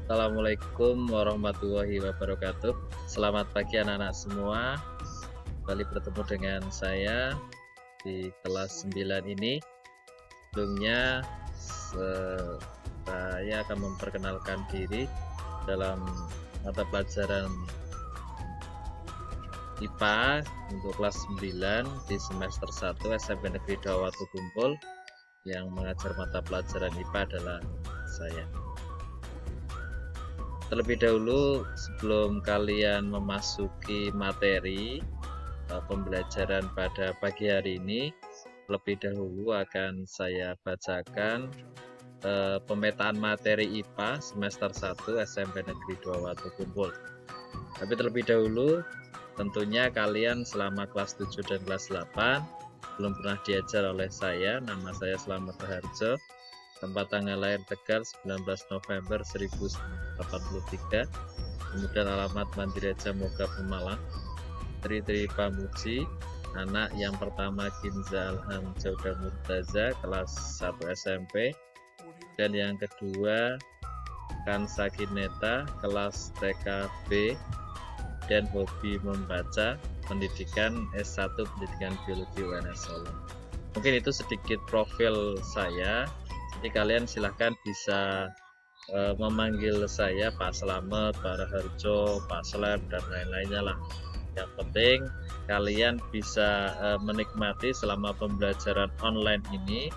Assalamualaikum warahmatullahi wabarakatuh. Selamat pagi anak-anak semua. Kembali bertemu dengan saya di kelas 9 ini. Sebelumnya saya akan memperkenalkan diri dalam mata pelajaran IPA untuk kelas 9 di semester 1 SMP Negeri 2 Watukumpul. Yang mengajar mata pelajaran IPA adalah saya. Terlebih dahulu, sebelum kalian memasuki materi pembelajaran pada pagi hari ini, lebih dahulu akan saya bacakan pemetaan materi IPA semester 1 SMP Negeri 2 Watukumpul. Tapi terlebih dahulu, tentunya kalian selama kelas 7 dan kelas 8 belum pernah diajar oleh saya. Nama saya Slamet Raharjo. Tempat tanggal lahir Tegal 19 November 1983. Kemudian alamat Mandiraja Moga Pemalang. Tri Pamuji, anak yang pertama Ginza Alham Jauda Murtaza kelas 1 SMP, dan yang kedua Kansa Kineta kelas TKB, dan hobi membaca, pendidikan S1 pendidikan biologi UNS Solo. Mungkin itu sedikit profil saya. Jadi kalian silahkan bisa memanggil saya Pak Slamet, Pak Raharjo, Pak Slem, dan lain-lainnya lah. Yang penting kalian bisa menikmati selama pembelajaran online ini.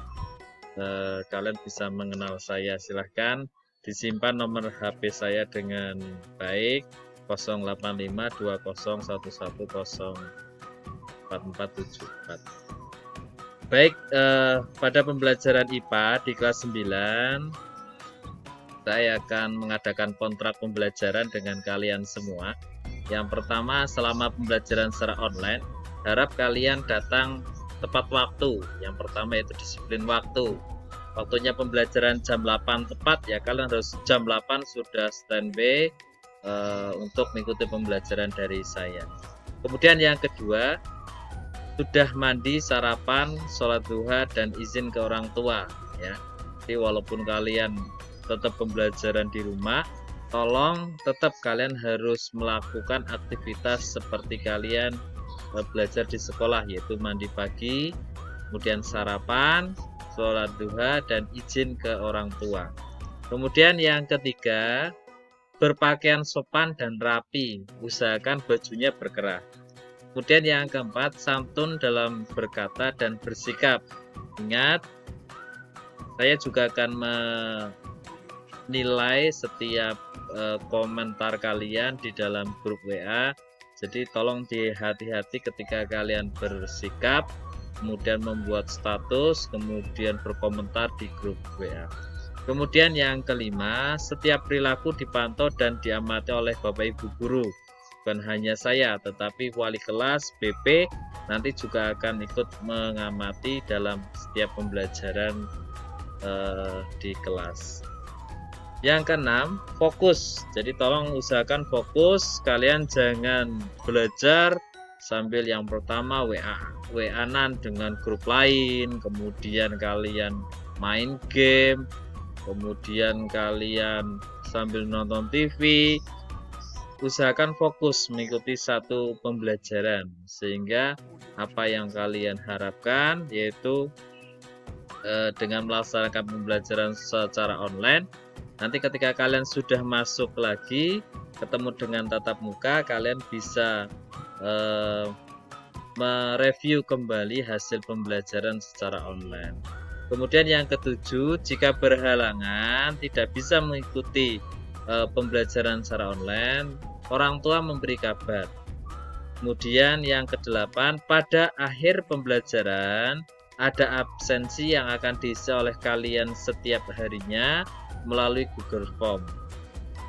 Kalian bisa mengenal saya. Silahkan disimpan nomor HP saya dengan baik, 085201104474. Baik, pada pembelajaran IPA di kelas 9, saya akan mengadakan kontrak pembelajaran dengan kalian semua. Yang pertama, selama pembelajaran secara online, harap kalian datang tepat waktu. Yang pertama itu disiplin waktu. Waktunya pembelajaran jam 8 tepat, ya kalian harus jam 8 sudah standby untuk mengikuti pembelajaran dari saya. Kemudian yang kedua, sudah mandi, sarapan, sholat duha, dan izin ke orang tua, ya. Jadi walaupun kalian tetap pembelajaran di rumah, tolong tetap kalian harus melakukan aktivitas seperti kalian belajar di sekolah, yaitu mandi pagi, kemudian sarapan, sholat duha, dan izin ke orang tua. Kemudian yang ketiga, berpakaian sopan dan rapi, usahakan bajunya berkerah. Kemudian yang keempat, santun dalam berkata dan bersikap. Ingat, saya juga akan menilai setiap komentar kalian di dalam grup WA. Jadi tolong dihati-hati ketika kalian bersikap, kemudian membuat status, kemudian berkomentar di grup WA. Kemudian yang kelima, setiap perilaku dipantau dan diamati oleh Bapak Ibu Guru. Bukan hanya saya, tetapi wali kelas, BP, nanti juga akan ikut mengamati dalam setiap pembelajaran di kelas. Yang keenam, fokus. Jadi tolong usahakan fokus, kalian jangan belajar sambil yang pertama WA-an dengan grup lain, kemudian kalian main game, kemudian kalian sambil nonton TV. Usahakan fokus mengikuti satu pembelajaran, sehingga apa yang kalian harapkan yaitu dengan melaksanakan pembelajaran secara online, nanti ketika kalian sudah masuk lagi ketemu dengan tatap muka, kalian bisa mereview kembali hasil pembelajaran secara online. Kemudian yang ketujuh, jika berhalangan tidak bisa mengikuti pembelajaran secara online, orang tua memberi kabar. Kemudian yang kedelapan, pada akhir pembelajaran ada absensi yang akan diisi oleh kalian setiap harinya melalui Google Form.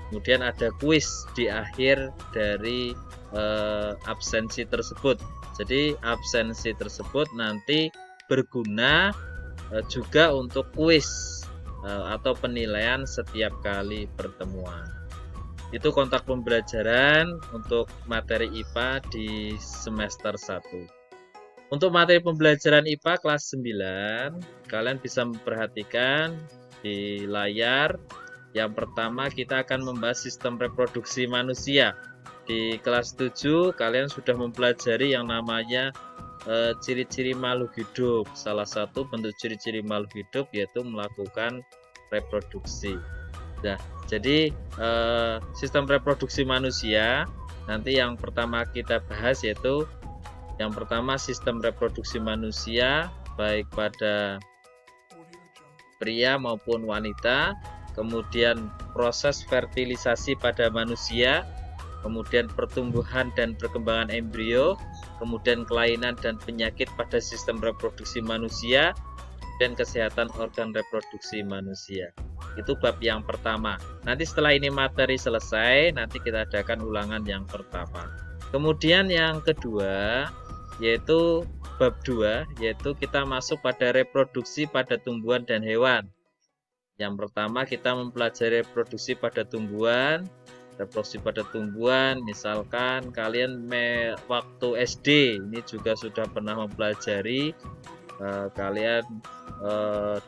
Kemudian ada kuis di akhir dari absensi tersebut. Jadi absensi tersebut nanti berguna juga untuk kuis atau penilaian setiap kali pertemuan. Itu kontak pembelajaran untuk materi IPA di semester 1. Untuk materi pembelajaran IPA kelas 9, kalian bisa memperhatikan di layar Yang pertama kita akan membahas sistem reproduksi manusia. Di kelas 7 kalian sudah mempelajari yang namanya ciri-ciri makhluk hidup. Salah satu bentuk ciri-ciri makhluk hidup yaitu melakukan reproduksi. Nah, jadi sistem reproduksi manusia nanti yang pertama kita bahas yaitu yang pertama sistem reproduksi manusia baik pada pria maupun wanita, kemudian proses fertilisasi pada manusia, kemudian pertumbuhan dan perkembangan embrio, kemudian kelainan dan penyakit pada sistem reproduksi manusia, dan kesehatan organ reproduksi manusia. Itu bab yang pertama. Nanti setelah ini materi selesai, nanti kita adakan ulangan yang pertama. Kemudian yang kedua, yaitu bab 2, yaitu kita masuk pada reproduksi pada tumbuhan dan hewan. Yang pertama kita mempelajari reproduksi pada tumbuhan. Reproduksi pada tumbuhan, misalkan kalian waktu SD ini juga sudah pernah mempelajari, kalian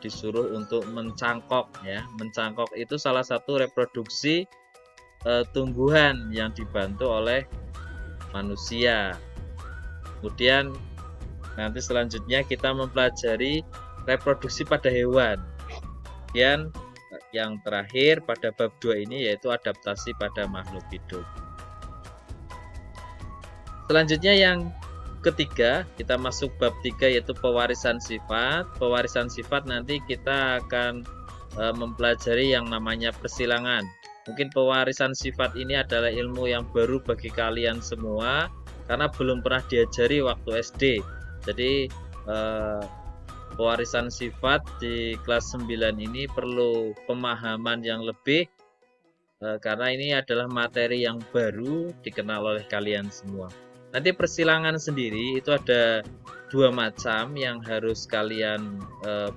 disuruh untuk mencangkok ya. Mencangkok itu salah satu reproduksi tumbuhan yang dibantu oleh manusia. Kemudian nanti selanjutnya kita mempelajari reproduksi pada hewan. Kemudian yang terakhir pada bab 2 ini yaitu adaptasi pada makhluk hidup. Selanjutnya yang ketiga, kita masuk bab 3 yaitu pewarisan sifat. Pewarisan sifat nanti kita akan mempelajari yang namanya persilangan. Mungkin pewarisan sifat ini adalah ilmu yang baru bagi kalian semua karena belum pernah diajari waktu SD. Jadi pewarisan sifat di kelas 9 ini perlu pemahaman yang lebih karena ini adalah materi yang baru dikenal oleh kalian semua. Nanti persilangan sendiri itu ada 2 macam yang harus kalian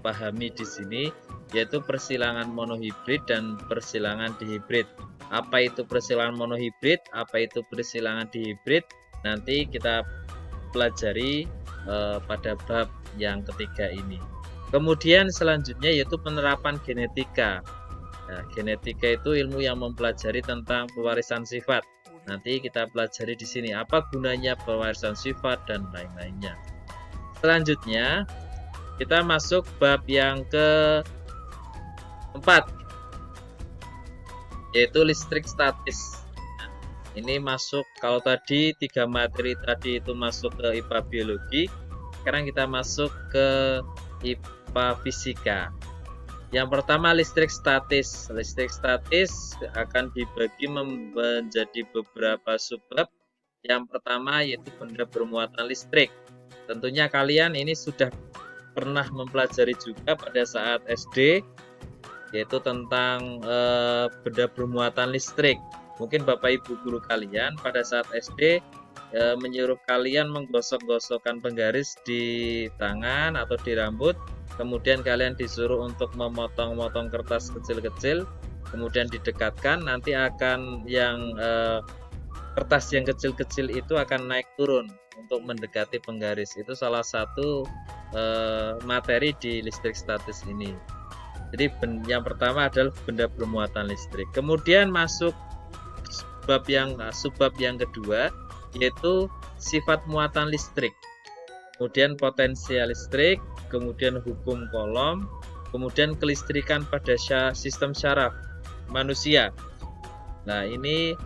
pahami di sini, yaitu persilangan monohibrid dan persilangan dihibrid. Apa itu persilangan monohibrid? Apa itu persilangan dihibrid? Nanti kita pelajari pada bab yang ketiga ini. Kemudian selanjutnya yaitu penerapan genetika. Nah, genetika itu ilmu yang mempelajari tentang pewarisan sifat. Nanti kita pelajari di sini apa gunanya pewarisan sifat dan lain-lainnya. Selanjutnya kita masuk bab yang keempat, yaitu listrik statis. Nah, ini masuk, kalau tadi 3 materi tadi itu masuk ke IPA biologi, sekarang kita masuk ke IPA fisika. Yang pertama listrik statis. Listrik statis akan dibagi menjadi beberapa subbab. Yang pertama yaitu benda bermuatan listrik. Tentunya kalian ini sudah pernah mempelajari juga pada saat SD, yaitu tentang benda bermuatan listrik. Mungkin Bapak Ibu guru kalian pada saat SD menyuruh kalian menggosok-gosokkan penggaris di tangan atau di rambut, kemudian kalian disuruh untuk memotong-motong kertas kecil-kecil, kemudian didekatkan, nanti akan yang kertas yang kecil-kecil itu akan naik turun untuk mendekati penggaris. Itu salah satu materi di listrik statis ini. Jadi yang pertama adalah benda bermuatan listrik. Kemudian masuk subbab yang kedua, yaitu sifat muatan listrik, kemudian potensial listrik, kemudian hukum Coulomb, kemudian kelistrikan pada sistem syaraf manusia. Nah, ini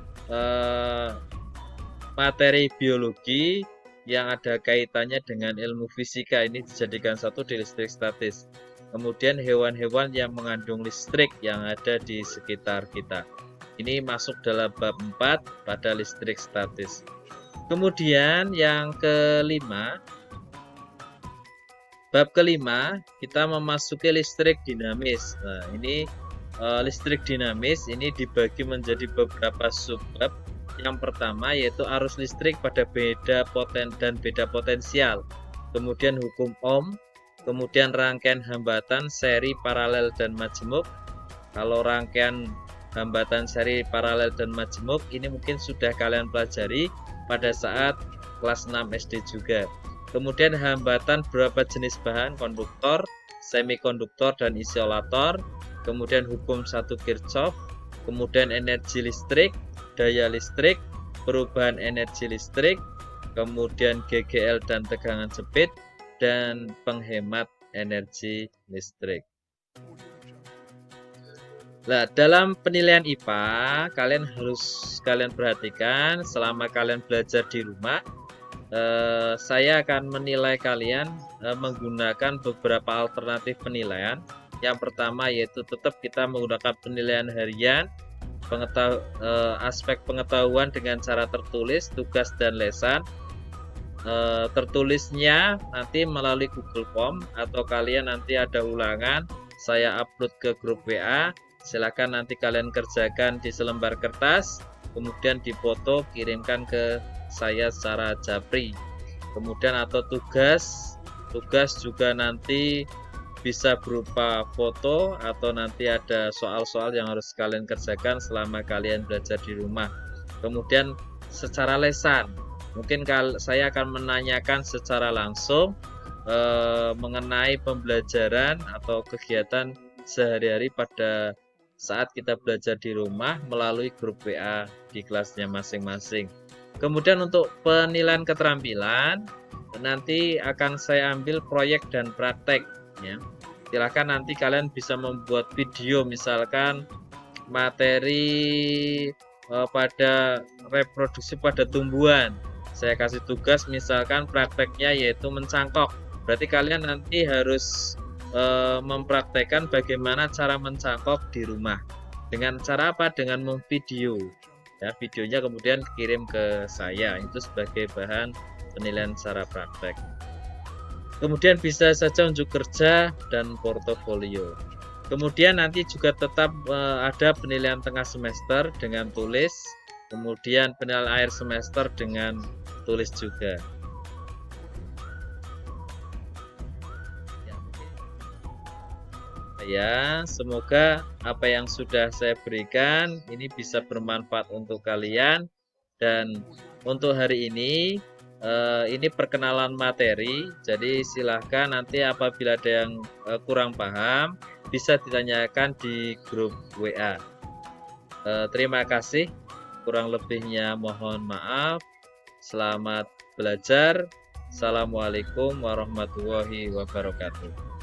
materi biologi yang ada kaitannya dengan ilmu fisika, ini dijadikan satu di listrik statis. Kemudian hewan-hewan yang mengandung listrik yang ada di sekitar kita. Ini masuk dalam bab 4 pada listrik statis. Kemudian yang kelima, bab kelima kita memasuki listrik dinamis. Nah, ini listrik dinamis ini dibagi menjadi beberapa subbab. Yang pertama yaitu arus listrik pada beda potensial. Kemudian hukum Ohm, kemudian rangkaian hambatan, seri, paralel dan majemuk. Kalau rangkaian hambatan, seri, paralel dan majemuk ini mungkin sudah kalian pelajari pada saat kelas 6 SD juga. Kemudian hambatan beberapa jenis bahan, konduktor, semikonduktor dan isolator. kemudian hukum 1 Kirchhoff, kemudian energi listrik, daya listrik, perubahan energi listrik, kemudian GGL dan tegangan jepit, dan penghemat energi listrik. Nah, dalam penilaian IPA, kalian perhatikan selama kalian belajar di rumah, saya akan menilai kalian menggunakan beberapa alternatif penilaian. Yang pertama yaitu tetap kita menggunakan penilaian harian, aspek pengetahuan dengan cara tertulis, tugas dan lesan. Tertulisnya nanti melalui Google Form atau kalian nanti ada ulangan, saya upload ke grup WA. Silakan nanti kalian kerjakan di selembar kertas, kemudian difoto kirimkan ke saya secara japri. Kemudian atau tugas juga nanti bisa berupa foto atau nanti ada soal-soal yang harus kalian kerjakan selama kalian belajar di rumah. Kemudian secara lesan, mungkin saya akan menanyakan secara langsung mengenai pembelajaran atau kegiatan sehari-hari pada saat kita belajar di rumah melalui grup WA di kelasnya masing-masing. Kemudian untuk penilaian keterampilan nanti akan saya ambil proyek dan praktek ya. Silakan nanti kalian bisa membuat video misalkan materi pada reproduksi pada tumbuhan. Saya kasih tugas misalkan prakteknya yaitu mencangkok. Berarti kalian nanti harus mempraktekkan bagaimana cara mencangkok di rumah. Dengan cara apa? Dengan memvideo. Ya, videonya kemudian kirim ke saya. Itu sebagai bahan penilaian secara praktek. Kemudian bisa saja unjuk kerja dan portofolio. Kemudian nanti juga tetap ada penilaian tengah semester dengan tulis. Kemudian penilaian akhir semester dengan tulis juga. Ya, semoga apa yang sudah saya berikan ini bisa bermanfaat untuk kalian. Dan untuk hari ini perkenalan materi. Jadi silahkan nanti apabila ada yang kurang paham bisa ditanyakan di grup WA. Terima kasih. Kurang lebihnya mohon maaf. Selamat belajar. Assalamualaikum warahmatullahi wabarakatuh.